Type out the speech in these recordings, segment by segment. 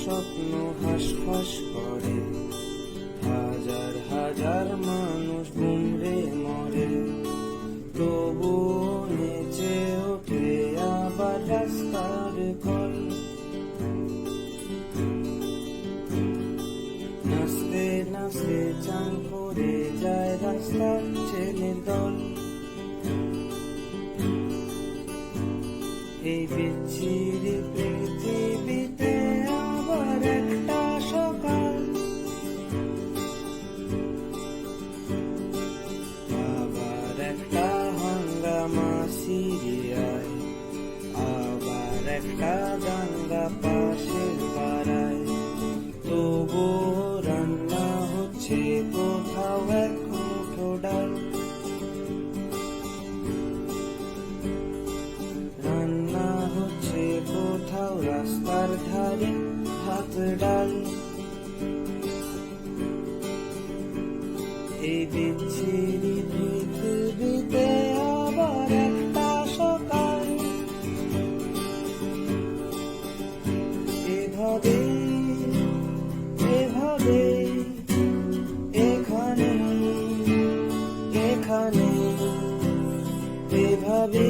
স্বপ্ন হাঁসফাঁস করে, হাজার হাজার মানুষ গুমরে মরে, তবুও নেচে ওঠে আবার রাস্তার কল। নাচতে নাচতে চান করে যায় রাস্তার ছেলের দল। এই বিচ্ছিরি পৃথিবীতে আবার একটা সকাল, আবার একটা হাঙ্গামা সিরিয়ায়, আবার একটা দাঙ্গা পাশের পাড়ায়, তবু রান্না হচ্ছে কোথাও এক মুঠো ডাল। রান্না হচ্ছে কোথাও রাস্তার ধারে ভাত ডাল। এই বিচ্ছিরি পৃথিবীতে আবার একটা সকাল, এভাবে এভাবে এখানে এখানে এভাবে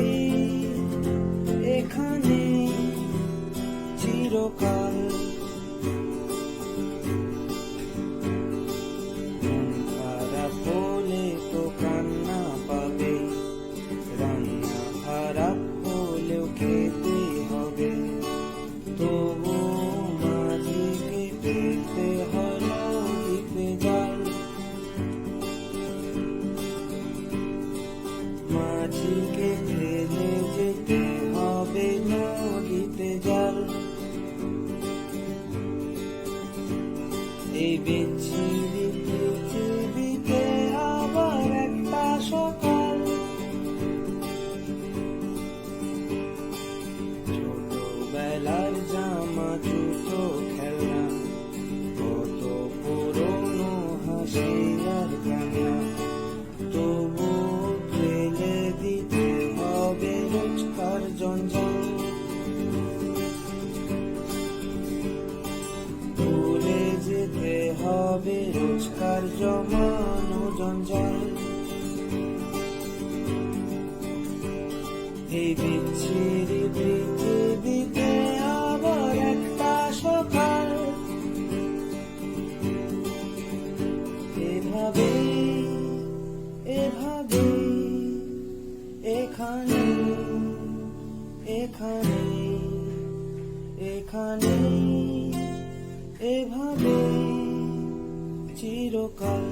এখানে চিরকাল। মন খারাপ হলে তো কান্না পাবে, রান্না খারাপ হলেও খেতে হবে, তবু মাঝিকে পেতে হলো দিতে জাল। মাঝিকে ফেলে যেতে হবে নদীতে জাল। এই বিচ্ছিরি পৃথিবীতে আবার একটা সকাল, ছোটবেলার জামা জুতো খেলনা, কত পুরনো হাসি আর কান্না, তবু ফেলে দিতে হবে রোজকার জঞ্জাল। ভুলে যেতে হবে রোজকার জমানো জঞ্জাল। এই বিচ্ছিরি পৃথিবীতে আবার একটা সকাল, এভাবে এভাবে এখানে এখানে এখানে এভাবে চিরকাল।